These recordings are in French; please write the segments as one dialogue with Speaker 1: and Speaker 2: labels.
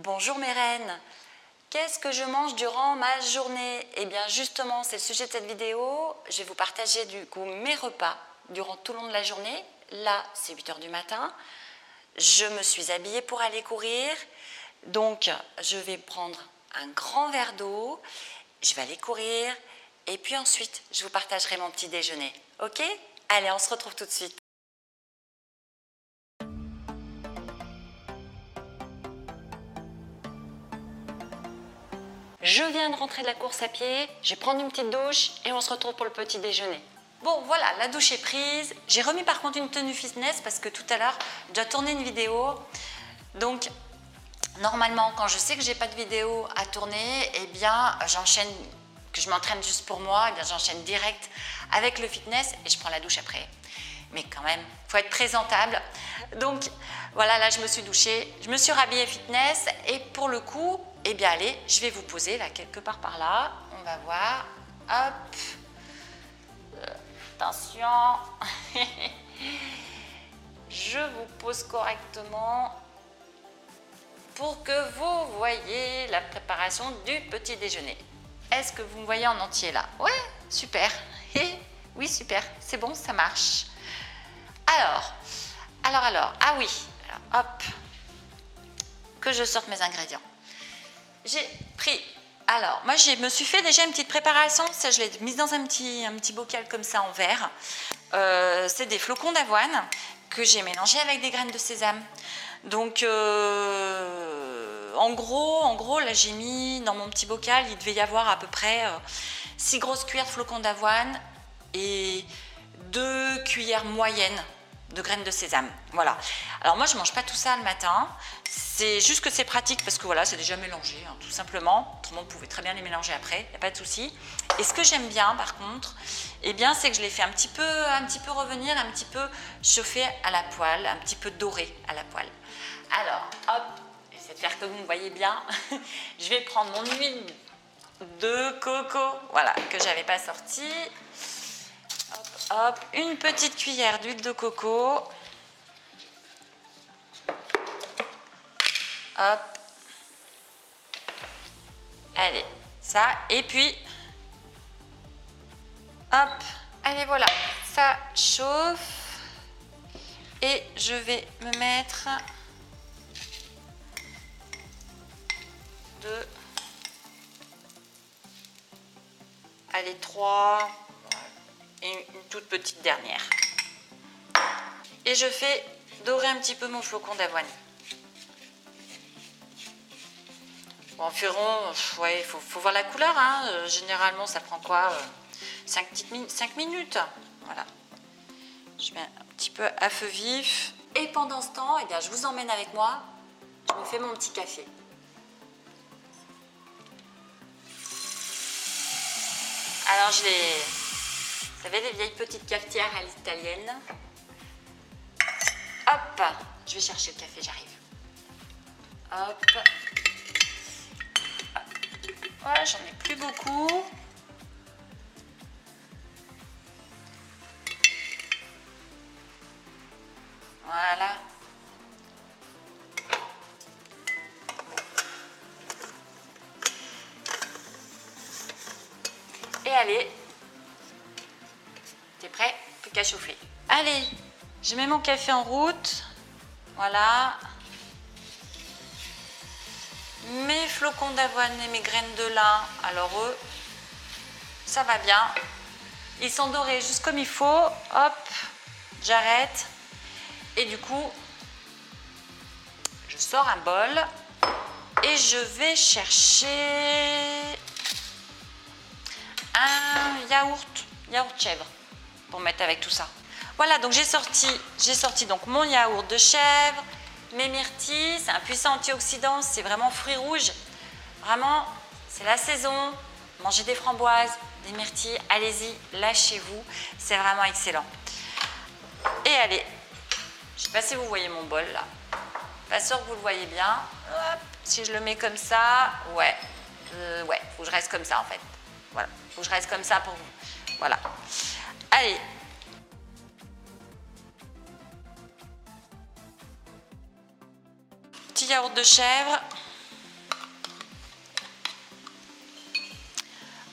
Speaker 1: Bonjour mes reines, qu'est-ce que je mange durant ma journée? Eh bien justement, c'est le sujet de cette vidéo. Je vais vous partager du coup mes repas durant tout le long de la journée. Là, c'est 8 h du matin. Je me suis habillée pour aller courir. Donc, je vais prendre un grand verre d'eau. Je vais aller courir. Et puis ensuite, je vous partagerai mon petit déjeuner. Ok? Allez, on se retrouve tout de suite. Je viens de rentrer de la course à pied, je vais prendre une petite douche et on se retrouve pour le petit déjeuner. Bon voilà, la douche est prise. J'ai remis par contre une tenue fitness parce que tout à l'heure, je dois tourner une vidéo. Donc, normalement, quand je sais que je n'ai pas de vidéo à tourner, eh bien, j'enchaîne, que je m'entraîne juste pour moi, eh bien, j'enchaîne direct avec le fitness et je prends la douche après. Mais quand même, il faut être présentable. Donc, voilà, là, je me suis douchée, je me suis rhabillée fitness et pour le coup, eh bien, allez, je vais vous poser là, quelque part par là. On va voir. Hop. Attention. Je vous pose correctement pour que vous voyez la préparation du petit déjeuner. Est-ce que vous me voyez en entier là? Ouais, super. Oui, super. C'est bon, ça marche. Alors. Ah oui. Alors, hop. Que je sorte mes ingrédients. J'ai pris, alors moi je me suis fait déjà une petite préparation, ça je l'ai mise dans un petit bocal comme ça en verre. C'est des flocons d'avoine que j'ai mélangés avec des graines de sésame. Donc en gros là j'ai mis dans mon petit bocal, il devait y avoir à peu près 6 grosses cuillères de flocons d'avoine et 2 cuillères moyennes de graines de sésame. Voilà. Alors moi je ne mange pas tout ça le matin. C'est juste que c'est pratique parce que voilà, c'est déjà mélangé, hein, tout simplement. Autrement, vous pouvez très bien les mélanger après, il n'y a pas de souci. Et ce que j'aime bien, par contre, eh bien, c'est que je les fais un petit peu revenir, un petit peu chauffer à la poêle, un petit peu doré à la poêle. Alors, hop, j'essaie de faire que vous me voyez bien. Je vais prendre mon huile de coco, voilà, que je n'avais pas sortie. Hop, hop, une petite cuillère d'huile de coco. Hop. Allez, ça. Et puis, hop. Allez, voilà. Ça chauffe. Et je vais me mettre deux. Allez, 3. Et une toute petite dernière. Et je fais dorer un petit peu mon flocon d'avoine. Bon, environ, ouais, il faut voir la couleur. Hein. Généralement, ça prend quoi 5 minutes. Voilà. Je mets un petit peu à feu vif. Et pendant ce temps, eh bien, je vous emmène avec moi. Je me fais mon petit café. Alors, vous savez, les vieilles petites cafetières à l'italienne. Hop, je vais chercher le café, j'arrive. Hop. Voilà, j'en ai plus beaucoup. Voilà. Et allez, t'es prêt? Plus qu'à chauffer. Allez, je mets mon café en route. Voilà. Mes flocons d'avoine et mes graines de lin, alors eux, ça va bien. Ils sont dorés juste comme il faut. Hop, j'arrête. Et du coup, je sors un bol et je vais chercher un yaourt chèvre pour mettre avec tout ça. Voilà, donc j'ai sorti donc mon yaourt de chèvre, mes myrtilles, c'est un puissant antioxydant, c'est vraiment fruits rouges. Vraiment, c'est la saison. Mangez des framboises, des myrtilles, allez-y, lâchez-vous. C'est vraiment excellent. Et allez, je ne sais pas si vous voyez mon bol là. Pas sûr que vous le voyez bien. Hop, si je le mets comme ça, ouais, faut que je reste comme ça en fait. Voilà, faut que je reste comme ça pour vous. Voilà. Allez. Petit yaourt de chèvre.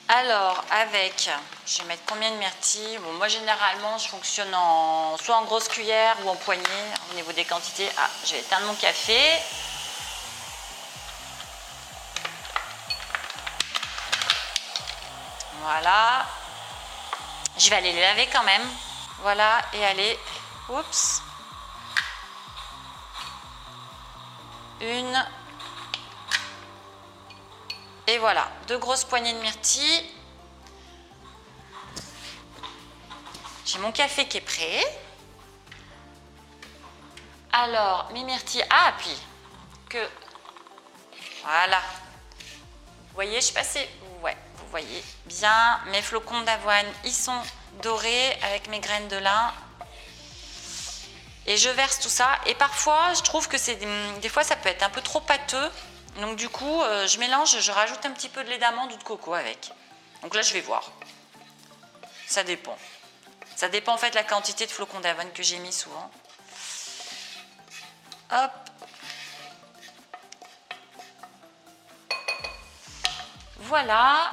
Speaker 1: Alors, avec, je vais mettre combien de myrtilles? Bon, moi, généralement, je fonctionne soit en grosse cuillère ou en poignée au niveau des quantités. Ah, je vais éteindre mon café. Voilà. Je vais aller les laver quand même. Voilà, et aller, oups. Une. Et voilà, 2 grosses poignées de myrtilles. J'ai mon café qui est prêt. Alors, mes myrtilles, ah, puis que, voilà. Vous voyez, je suis passée, ouais, vous voyez bien, mes flocons d'avoine, ils sont dorés avec mes graines de lin. Et je verse tout ça. Et parfois, je trouve que des fois, ça peut être un peu trop pâteux. Donc du coup, je mélange, je rajoute un petit peu de lait d'amande ou de coco avec. Donc là, je vais voir. Ça dépend. Ça dépend en fait de la quantité de flocons d'avoine que j'ai mis souvent. Hop. Voilà.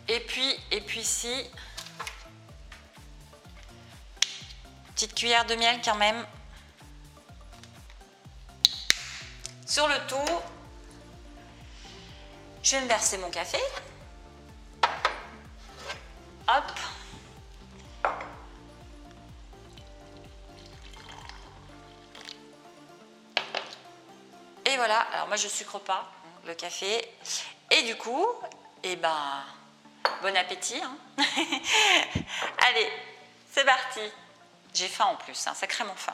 Speaker 1: Et puis ici, petite cuillère de miel quand même. Sur le tout, je vais me verser mon café. Hop. Et voilà, alors moi je sucre pas le café. Et du coup, eh ben, bon appétit. Hein. Allez, c'est parti. J'ai faim en plus, hein, sacrément faim.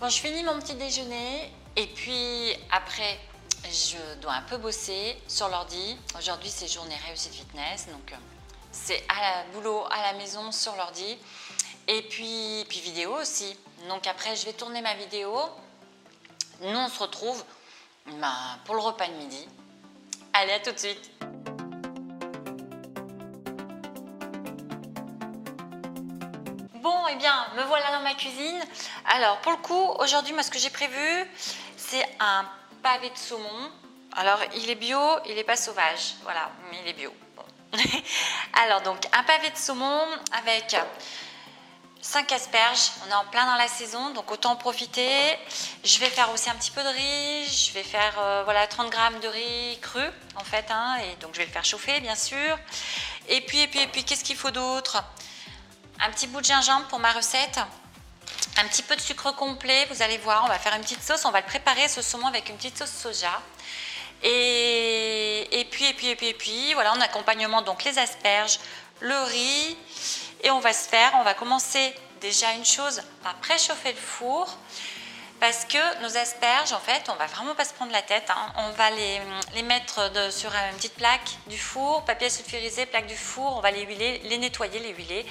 Speaker 1: Bon, je finis mon petit déjeuner et puis après, je dois un peu bosser sur l'ordi. Aujourd'hui, c'est journée réussite fitness, donc c'est boulot à la maison sur l'ordi. Et puis vidéo aussi. Donc après, je vais tourner ma vidéo. Nous, on se retrouve pour le repas de midi. Allez, à tout de suite. Bon, eh bien, me voilà dans ma cuisine. Alors, pour le coup, aujourd'hui, moi, ce que j'ai prévu, c'est un pavé de saumon. Alors, il est bio, il n'est pas sauvage. Voilà, mais il est bio. Bon. Alors, donc, un pavé de saumon avec 5 asperges. On est en plein dans la saison, donc autant en profiter. Je vais faire aussi un petit peu de riz. Je vais faire voilà, 30 g de riz cru, en fait. Hein, et donc, je vais le faire chauffer, bien sûr. Et puis qu'est-ce qu'il faut d'autre ? Un petit bout de gingembre pour ma recette, un petit peu de sucre complet, vous allez voir, on va faire une petite sauce, on va le préparer ce saumon avec une petite sauce soja. Et puis, voilà, en accompagnement, donc les asperges, le riz, et on va commencer déjà une chose, par préchauffer le four, parce que nos asperges, en fait, on va vraiment pas se prendre la tête, hein. On va les mettre sur une petite plaque du four, papier sulfurisé, plaque du four, on va les huiler, les nettoyer, les huiler.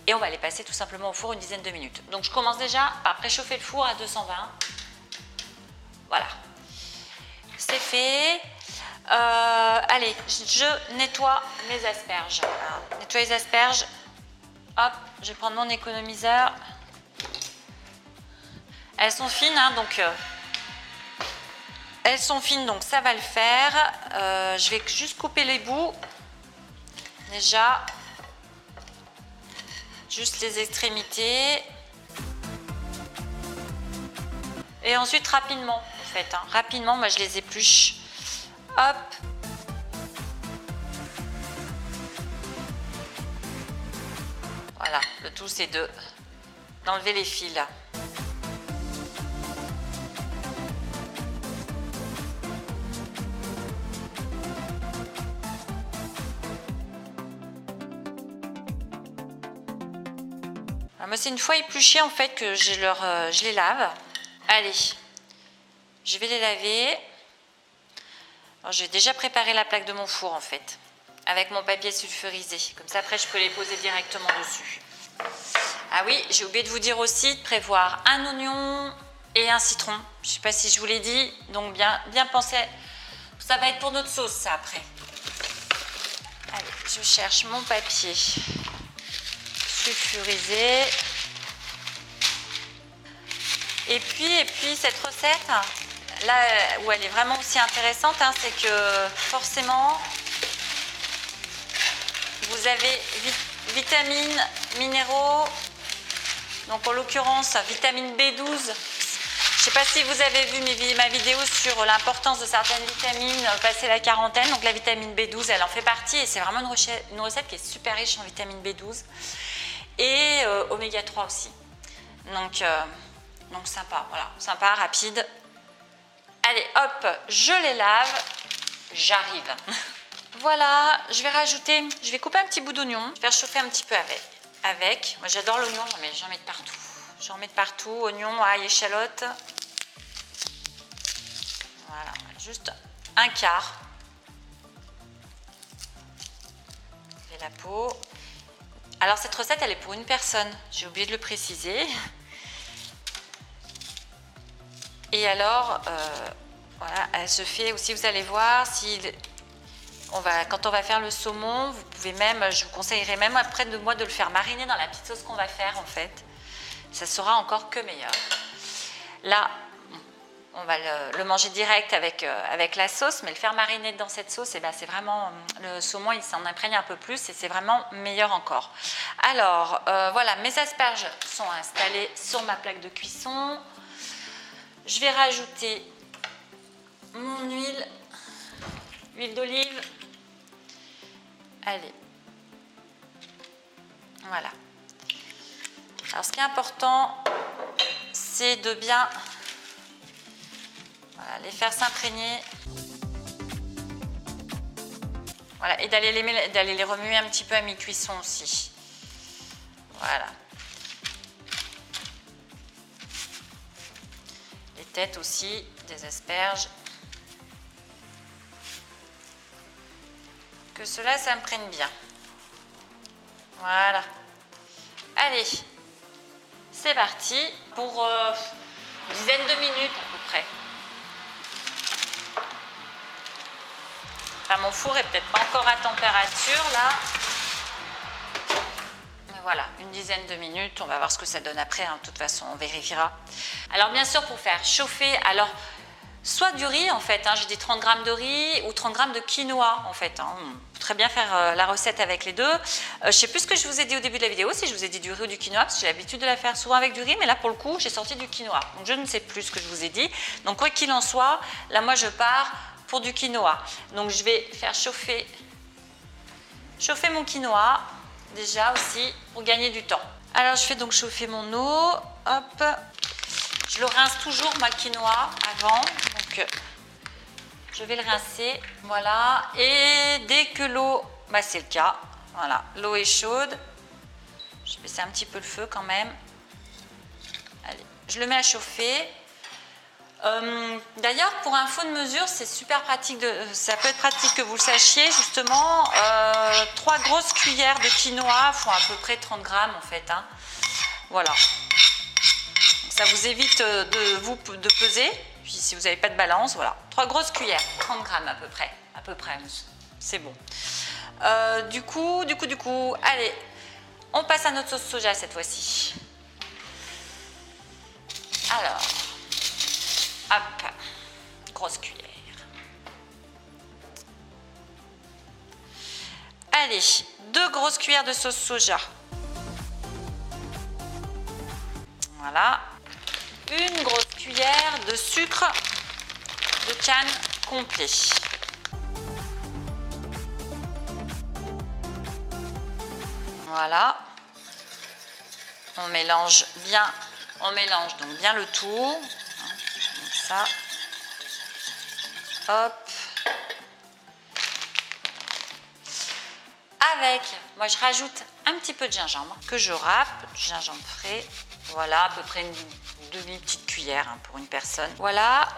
Speaker 1: Et on va les passer tout simplement au four une dizaine de minutes. Donc je commence déjà par préchauffer le four à 220. Voilà. C'est fait. Allez, je nettoie mes asperges. Voilà. Nettoyer les asperges. Hop, je vais prendre mon économiseur. Elles sont fines, hein, donc elles sont fines, donc ça va le faire. Je vais juste couper les bouts. Déjà. Juste les extrémités. Et ensuite rapidement, en fait. Hein, rapidement, moi je les épluche. Hop. Voilà, le tout c'est d'enlever les fils. Moi, c'est une fois épluchées en fait que je les lave. Allez, je vais les laver. J'ai déjà préparé la plaque de mon four en fait, avec mon papier sulfurisé. Comme ça, après, je peux les poser directement dessus. Ah oui, j'ai oublié de vous dire aussi de prévoir un oignon et un citron. Je ne sais pas si je vous l'ai dit, donc bien penser. Ça va être pour notre sauce, ça après. Allez, je cherche mon papier sulfurisé. Et puis cette recette, là où elle est vraiment aussi intéressante, hein, c'est que forcément, vous avez vitamines, minéraux, donc en l'occurrence vitamine B12. Je ne sais pas si vous avez vu ma vidéo sur l'importance de certaines vitamines passé la quarantaine. Donc la vitamine B12, elle en fait partie et c'est vraiment une recette qui est super riche en vitamine B12 et oméga 3 aussi. Donc sympa, voilà, sympa, rapide. Allez, hop, je les lave, j'arrive. Voilà, je vais couper un petit bout d'oignon, faire chauffer un petit peu avec. Moi j'adore l'oignon, j'en mets de partout. J'en mets de partout, oignon, ail, échalote. Voilà, juste un quart. Et la peau. Alors cette recette, elle est pour une personne. J'ai oublié de le préciser. Et alors, voilà, elle se fait aussi, vous allez voir, quand on va faire le saumon, vous pouvez même, je vous conseillerais même après de moi de le faire mariner dans la petite sauce qu'on va faire en fait. Ça sera encore que meilleur. Là, on va le manger direct avec la sauce, mais le faire mariner dans cette sauce, et ben c'est vraiment, le saumon il s'en imprègne un peu plus et c'est vraiment meilleur encore. Alors, voilà, mes asperges sont installées sur ma plaque de cuisson. Je vais rajouter mon huile d'olive. Allez, voilà. Alors ce qui est important, c'est de bien les faire s'imprégner. Voilà, et d'aller les remuer un petit peu à mi-cuisson aussi. Voilà. Les têtes aussi, des asperges. Que cela s'imprègne bien. Voilà. Allez, c'est parti pour une dizaine de minutes à peu près. Enfin, mon four est peut-être pas encore à température là. Mais voilà, une dizaine de minutes. On va voir ce que ça donne après. Hein. De toute façon, on vérifiera. Alors bien sûr, pour faire chauffer, alors soit du riz en fait. Hein, j'ai dit 30 g de riz ou 30 g de quinoa en fait. Hein. On peut très bien faire la recette avec les deux. Je ne sais plus ce que je vous ai dit au début de la vidéo, si je vous ai dit du riz ou du quinoa, parce que j'ai l'habitude de la faire souvent avec du riz, mais là pour le coup, j'ai sorti du quinoa. Donc je ne sais plus ce que je vous ai dit. Donc quoi qu'il en soit, là moi je pars pour du quinoa. Donc je vais faire chauffer mon quinoa déjà aussi pour gagner du temps. Alors je fais donc chauffer mon eau. Hop. Je le rince toujours moi le quinoa avant. Donc je vais le rincer. Voilà. Et dès que l'eau, bah c'est le cas. Voilà. L'eau est chaude. Je vais baisser un petit peu le feu quand même. Allez. Je le mets à chauffer. D'ailleurs, pour info de mesure, c'est super pratique. Ça peut être pratique que vous le sachiez. Justement, 3 grosses cuillères de quinoa font à peu près 30 g en fait. Hein. Voilà. Donc, ça vous évite de peser. Puis si vous n'avez pas de balance, voilà. 3 grosses cuillères, 30 g à peu près. À peu près, c'est bon. Du coup, allez, on passe à notre sauce soja cette fois-ci. Alors. Hop, grosse cuillère. Allez, 2 grosses cuillères de sauce soja. Voilà. Une grosse cuillère de sucre de canne complet. Voilà. On mélange donc bien le tout. Ça. Hop. Avec, moi je rajoute un petit peu de gingembre que je râpe, du gingembre frais. Voilà, à peu près une demi-petite cuillère hein, pour une personne. Voilà,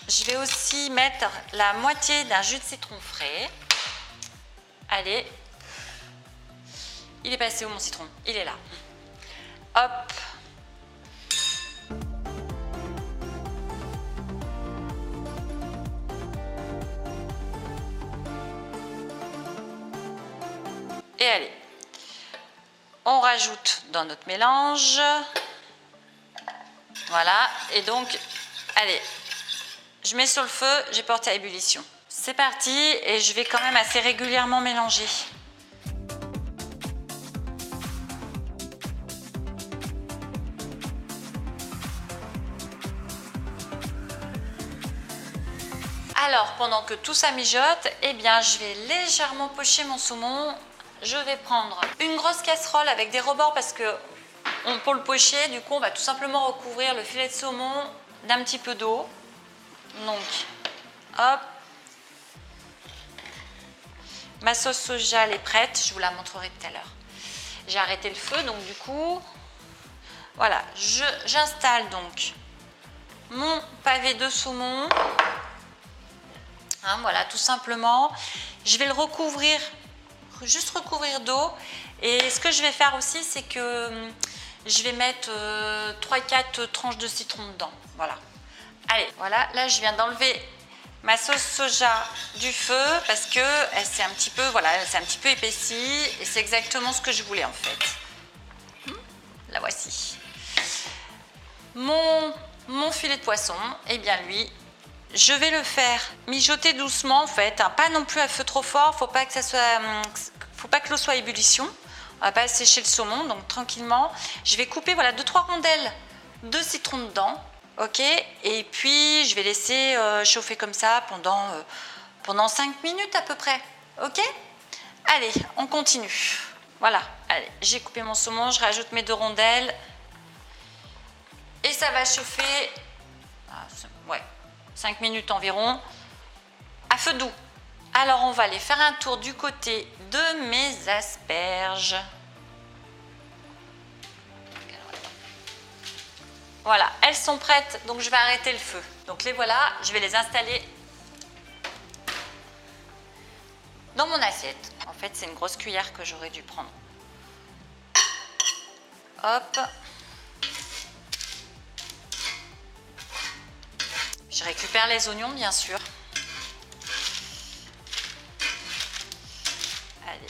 Speaker 1: je vais aussi mettre la moitié d'un jus de citron frais. Allez. Il est passé où mon citron? Il est là. Hop. Et allez, On rajoute dans notre mélange. Voilà, et donc, allez, je mets sur le feu, j'ai porté à ébullition. C'est parti, et je vais quand même assez régulièrement mélanger. Alors, pendant que tout ça mijote, eh bien, je vais légèrement pocher mon saumon. Je vais prendre une grosse casserole avec des rebords parce que pour le pocher, du coup, on va tout simplement recouvrir le filet de saumon d'un petit peu d'eau. Donc, hop. Ma sauce soja, elle est prête. Je vous la montrerai tout à l'heure. J'ai arrêté le feu, donc du coup, voilà. J'installe donc mon pavé de saumon. Hein, voilà, tout simplement. Je vais le recouvrir, juste recouvrir d'eau. Et ce que je vais faire aussi, c'est que je vais mettre 3-4 tranches de citron dedans. Voilà. Allez, voilà. Là, je viens d'enlever ma sauce soja du feu parce que elle s'est un petit peu, voilà, elle s'est un petit peu épaissie. Et c'est exactement ce que je voulais en fait. La voici. Mon filet de poisson, eh bien lui, je vais le faire mijoter doucement en fait, hein, pas non plus à feu trop fort, faut pas que l'eau soit à ébullition. On va pas sécher le saumon, donc tranquillement. Je vais couper voilà 2-3 rondelles de citron dedans, ok. Et puis je vais laisser chauffer comme ça pendant 5 minutes à peu près, ok. Allez, on continue. Voilà, allez, j'ai coupé mon saumon, je rajoute mes 2 rondelles et ça va chauffer. Ouais. 5 minutes environ, à feu doux. Alors on va aller faire un tour du côté de mes asperges. Voilà, elles sont prêtes, donc je vais arrêter le feu. Donc les voilà, je vais les installer dans mon assiette. En fait, c'est une grosse cuillère que j'aurais dû prendre. Hop. Je récupère les oignons, bien sûr. Allez,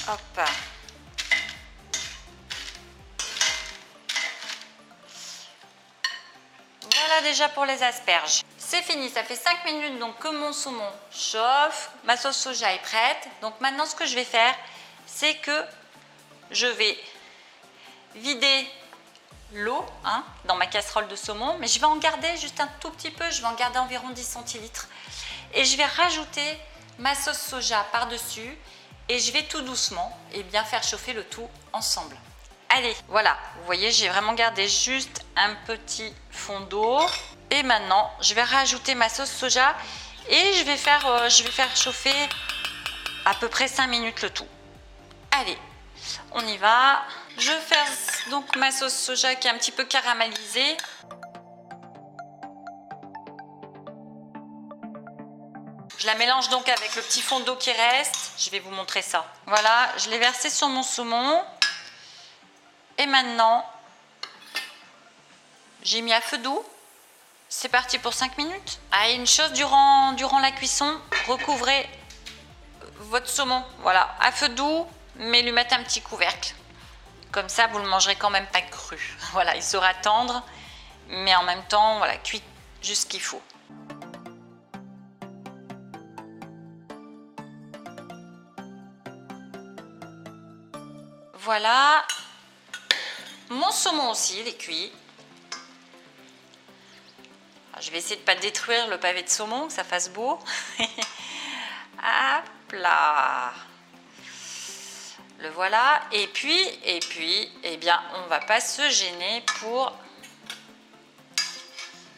Speaker 1: hop. Voilà déjà pour les asperges. C'est fini, ça fait 5 minutes donc que mon saumon chauffe. Ma sauce soja est prête. Donc maintenant, ce que je vais faire, c'est que je vais vider l'eau dans ma casserole de saumon, mais je vais en garder juste un tout petit peu, je vais en garder environ 10 centilitres et je vais rajouter ma sauce soja par-dessus et je vais tout doucement bien faire chauffer le tout ensemble. Allez, voilà, vous voyez, j'ai vraiment gardé juste un petit fond d'eau et maintenant je vais rajouter ma sauce soja et je vais faire chauffer à peu près 5 minutes le tout. Allez, on y va. Je verse donc ma sauce soja qui est un petit peu caramélisée. Je la mélange donc avec le petit fond d'eau qui reste. Je vais vous montrer ça. Voilà, je l'ai versé sur mon saumon. Et maintenant, j'ai mis à feu doux. C'est parti pour 5 minutes. Ah, et une chose durant la cuisson, recouvrez votre saumon. Voilà, à feu doux, mais lui mettre un petit couvercle. Comme ça, vous ne le mangerez quand même pas cru. Voilà, il sera tendre, mais en même temps, voilà, cuit juste ce qu'il faut. Voilà. Mon saumon aussi, il est cuit. Alors, je vais essayer de ne pas détruire le pavé de saumon, que ça fasse beau. Hop là. Le voilà. Et puis, eh bien, on ne va pas se gêner pour...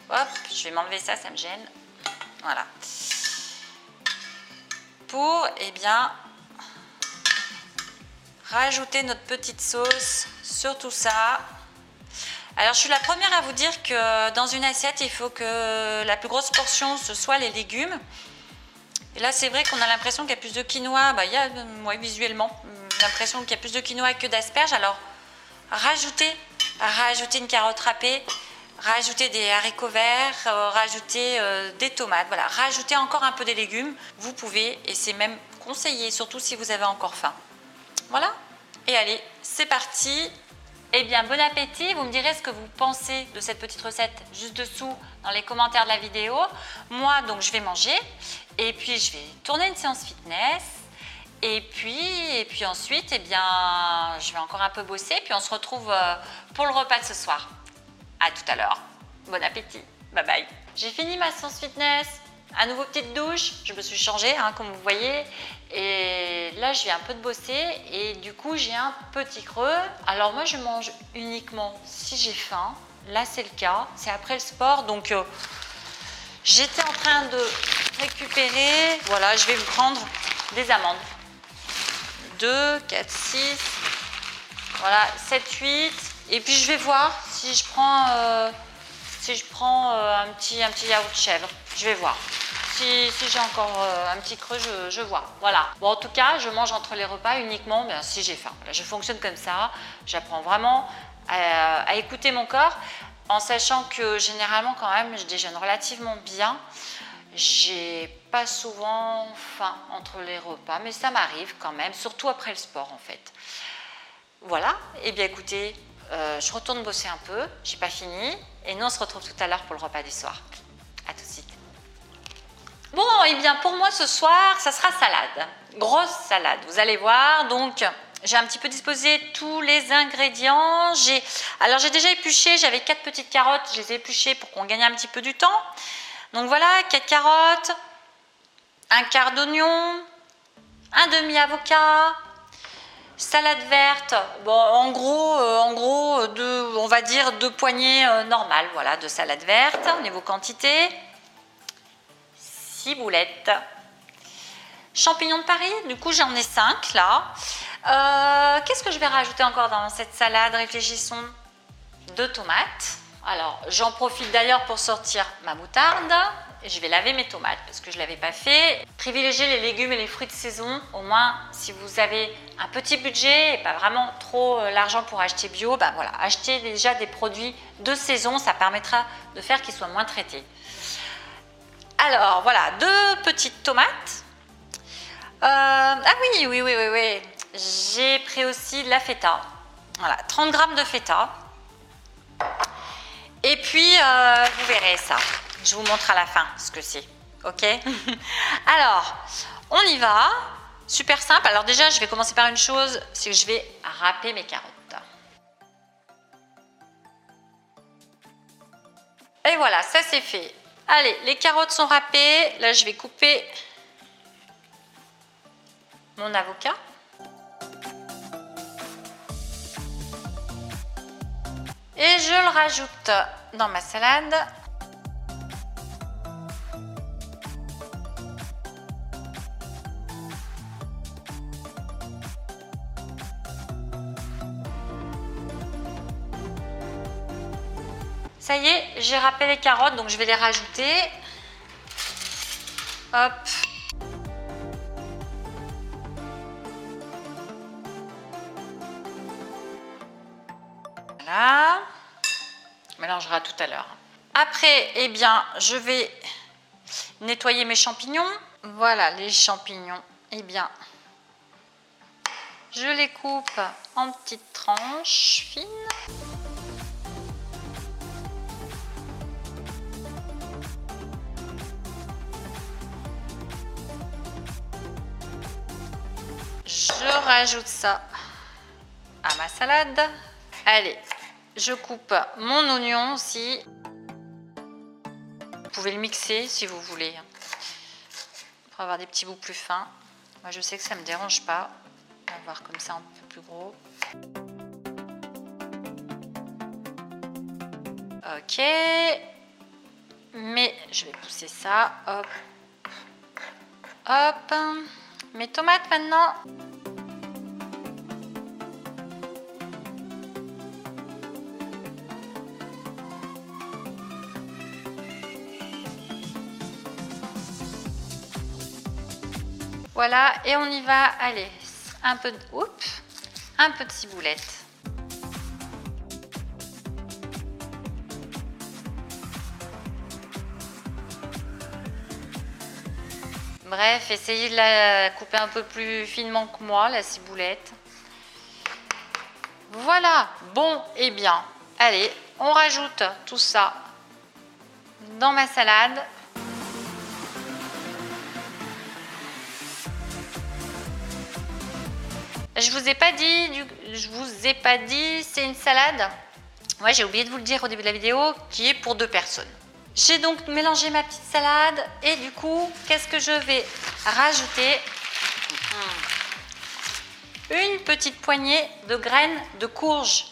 Speaker 1: Hop, je vais m'enlever ça, ça me gêne. Voilà. Pour, eh bien, rajouter notre petite sauce sur tout ça. Alors, je suis la première à vous dire que dans une assiette, il faut que la plus grosse portion, ce soit les légumes. Et là, c'est vrai qu'on a l'impression qu'il y a plus de quinoa. Bah, il y a, ouais, visuellement, l'impression qu'il y a plus de quinoa que d'asperges. Alors, rajoutez une carotte râpée, rajoutez des haricots verts, rajoutez des tomates. Voilà, rajoutez encore un peu des légumes. Vous pouvez, et c'est même conseillé, surtout si vous avez encore faim. Voilà. Et allez, c'est parti. Eh bien, bon appétit. Vous me direz ce que vous pensez de cette petite recette juste dessous dans les commentaires de la vidéo. Moi, donc, je vais manger et puis je vais tourner une séance fitness. Et puis ensuite, eh bien, je vais encore un peu bosser. Puis on se retrouve pour le repas de ce soir. À tout à l'heure. Bon appétit. Bye bye. J'ai fini ma séance fitness. À nouveau petite douche. Je me suis changée, comme vous voyez. Et là, je viens un peu de bosser. Et du coup, j'ai un petit creux. Alors moi, je mange uniquement si j'ai faim. Là, c'est le cas. C'est après le sport. Donc, j'étais en train de récupérer. Voilà, je vais vous prendre des amandes. 2, 4, 6, voilà, 7, 8. Et puis je vais voir si je prends, un petit yaourt chèvre. Je vais voir. Si j'ai encore un petit creux, je vois. Voilà. Bon, en tout cas, je mange entre les repas uniquement si j'ai faim. Voilà, je fonctionne comme ça. J'apprends vraiment à écouter mon corps en sachant que généralement, quand même, je déjeune relativement bien. J'ai pas souvent faim entre les repas, mais ça m'arrive quand même, surtout après le sport en fait. Voilà, et bien écoutez, je retourne bosser un peu, j'ai pas fini, et nous on se retrouve tout à l'heure pour le repas du soir. À tout de suite. Bon, et bien pour moi ce soir, ça sera salade, grosse salade, vous allez voir, donc j'ai un petit peu disposé tous les ingrédients. Alors j'ai déjà épluché, j'avais 4 petites carottes, je les ai épluchées pour qu'on gagne un petit peu du temps. Donc voilà, 4 carottes, un quart d'oignon, un demi-avocat, salade verte, bon, en gros on va dire 2 poignées normales, voilà, de salade verte au niveau quantité, ciboulettes, champignons de Paris, du coup j'en ai 5 là. Qu'est-ce que je vais rajouter encore dans cette salade? Réfléchissons. 2 tomates. Alors, j'en profite d'ailleurs pour sortir ma moutarde. Je vais laver mes tomates parce que je ne l'avais pas fait. Privilégiez les légumes et les fruits de saison. Au moins, si vous avez un petit budget et pas vraiment trop l'argent pour acheter bio, ben voilà, achetez déjà des produits de saison. Ça permettra de faire qu'ils soient moins traités. Alors, voilà, 2 petites tomates. Ah oui. J'ai pris aussi de la feta. Voilà, 30 g de feta. Et puis, vous verrez ça. Je vous montre à la fin ce que c'est. Ok? Alors, on y va. Super simple. Alors déjà, je vais commencer par une chose, c'est que je vais râper mes carottes. Et voilà, ça c'est fait. Allez, les carottes sont râpées. Là, je vais couper mon avocat. Et je le rajoute dans ma salade. Ça y est, j'ai râpé les carottes, donc je vais les rajouter. Hop. Voilà. On mélangera tout à l'heure. Après, eh bien, je vais nettoyer mes champignons. Voilà, les champignons, eh bien, je les coupe en petites tranches fines. Je rajoute ça à ma salade. Allez, je coupe mon oignon aussi. Vous pouvez le mixer si vous voulez, pour avoir des petits bouts plus fins. Moi, je sais que ça ne me dérange pas d'avoir comme ça un peu plus gros. Ok, mais je vais pousser ça. Hop, hop. Mes tomates maintenant. Voilà, et on y va. Allez, un peu de ciboulette. Bref, essayez de la couper un peu plus finement que moi, la ciboulette. Voilà, bon, et bien, allez, on rajoute tout ça dans ma salade. Je vous ai pas dit, c'est une salade. Ouais, j'ai oublié de vous le dire au début de la vidéo, qui est pour 2 personnes. J'ai donc mélangé ma petite salade et du coup, qu'est-ce que je vais rajouter? Une petite poignée de graines de courge.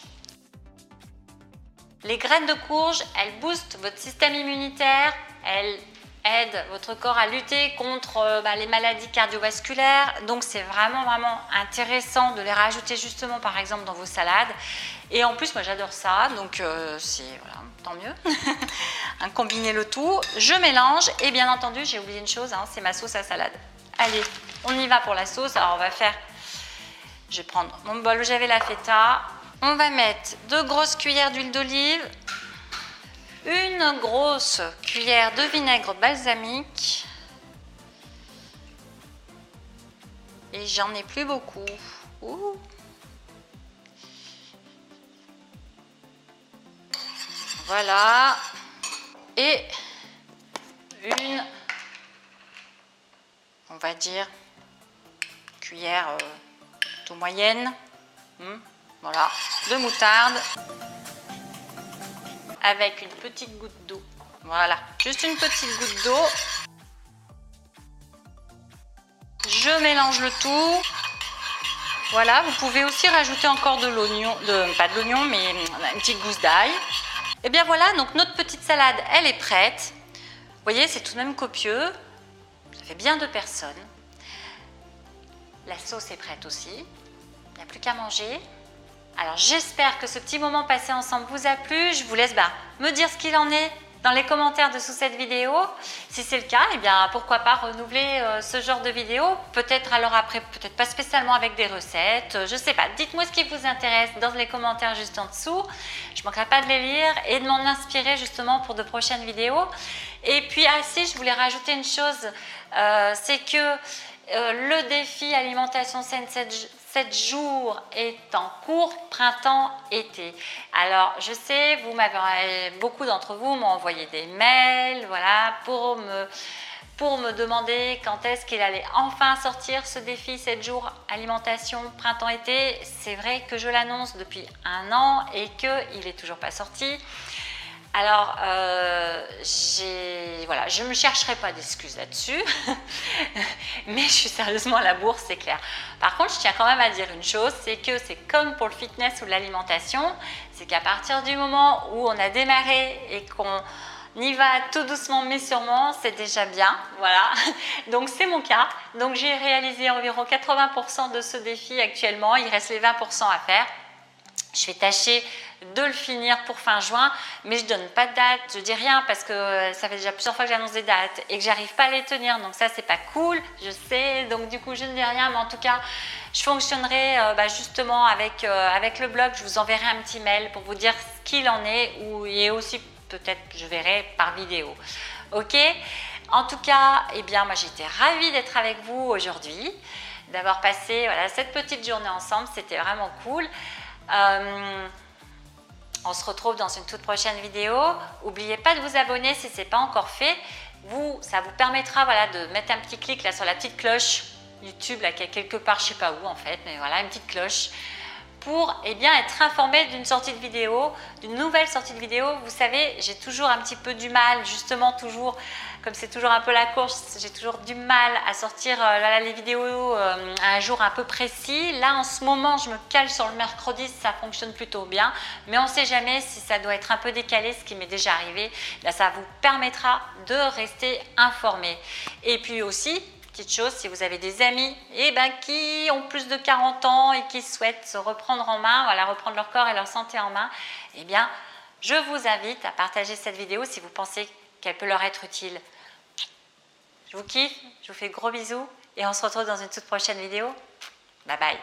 Speaker 1: Les graines de courge, elles boostent votre système immunitaire, elles aident votre corps à lutter contre les maladies cardiovasculaires. Donc c'est vraiment intéressant de les rajouter justement par exemple dans vos salades. Et en plus moi j'adore ça, donc c'est voilà, tant mieux. Combiner le tout, je mélange et bien entendu j'ai oublié une chose, hein, c'est ma sauce à salade. Allez, on y va pour la sauce. Alors on va faire, je vais prendre mon bol où j'avais la feta. On va mettre 2 grosses cuillères d'huile d'olive, une grosse cuillère de vinaigre balsamique et j'en ai plus beaucoup. Ouh. Voilà, et une, on va dire, cuillère tout moyenne, voilà, de moutarde. Avec une petite goutte d'eau. Voilà, juste une petite goutte d'eau. Je mélange le tout. Voilà, vous pouvez aussi rajouter encore de l'oignon, pas de l'oignon, mais une petite gousse d'ail. Et bien voilà, donc notre petite salade, elle est prête. Vous voyez, c'est tout de même copieux. Ça fait bien 2 personnes. La sauce est prête aussi. Il n'y a plus qu'à manger. Alors j'espère que ce petit moment passé ensemble vous a plu. Je vous laisse me dire ce qu'il en est dans les commentaires dessous cette vidéo. Si c'est le cas, eh bien pourquoi pas renouveler ce genre de vidéo. Peut-être alors après, peut-être pas spécialement avec des recettes. Je sais pas, dites-moi ce qui vous intéresse dans les commentaires juste en dessous. Je ne manquerai pas de les lire et de m'en inspirer justement pour de prochaines vidéos. Et puis si je voulais rajouter une chose, c'est que le défi alimentation saine 7 jours est en cours, printemps-été. Alors, je sais, beaucoup d'entre vous m'ont envoyé des mails, voilà, pour me demander quand est-ce qu'il allait enfin sortir ce défi 7 jours alimentation printemps-été. C'est vrai que je l'annonce depuis 1 an et qu'il n'est toujours pas sorti. Alors, voilà, je ne me chercherai pas d'excuses là-dessus, mais je suis sérieusement à la bourre, c'est clair. Par contre, je tiens quand même à dire une chose, c'est que c'est comme pour le fitness ou l'alimentation, c'est qu'à partir du moment où on a démarré et qu'on y va tout doucement mais sûrement, c'est déjà bien, voilà. Donc c'est mon cas, donc j'ai réalisé environ 80% de ce défi actuellement, il reste les 20% à faire. Je vais tâcher de le finir pour fin juin, mais je ne donne pas de date, je dis rien parce que ça fait déjà plusieurs fois que j'annonce des dates et que j'arrive pas à les tenir, donc ça c'est pas cool, je sais, donc du coup je ne dis rien, mais en tout cas je fonctionnerai justement avec le blog, je vous enverrai un petit mail pour vous dire ce qu'il en est, et aussi peut-être je verrai par vidéo, ok? En tout cas, eh bien moi j'étais ravie d'être avec vous aujourd'hui, d'avoir passé cette petite journée ensemble, c'était vraiment cool. On se retrouve dans une toute prochaine vidéo. N'oubliez pas de vous abonner si ce n'est pas encore fait. Ça vous permettra de mettre un petit clic là sur la petite cloche YouTube là, qui est quelque part, je ne sais pas où en fait, mais voilà, une petite cloche pour être informé d'une sortie de vidéo, d'une nouvelle sortie de vidéo. Vous savez, j'ai toujours un petit peu du mal, justement toujours, comme c'est toujours un peu la course, j'ai toujours du mal à sortir les vidéos à un jour un peu précis. Là, en ce moment, je me cale sur le mercredi, ça fonctionne plutôt bien, mais on ne sait jamais si ça doit être un peu décalé, ce qui m'est déjà arrivé. Là, ça vous permettra de rester informé. Et puis aussi, petite chose, si vous avez des amis qui ont plus de 40 ans et qui souhaitent se reprendre en main, reprendre leur corps et leur santé en main, je vous invite à partager cette vidéo si vous pensez qu'elle peut leur être utile. Je vous kiffe, je vous fais de gros bisous et on se retrouve dans une toute prochaine vidéo. Bye bye.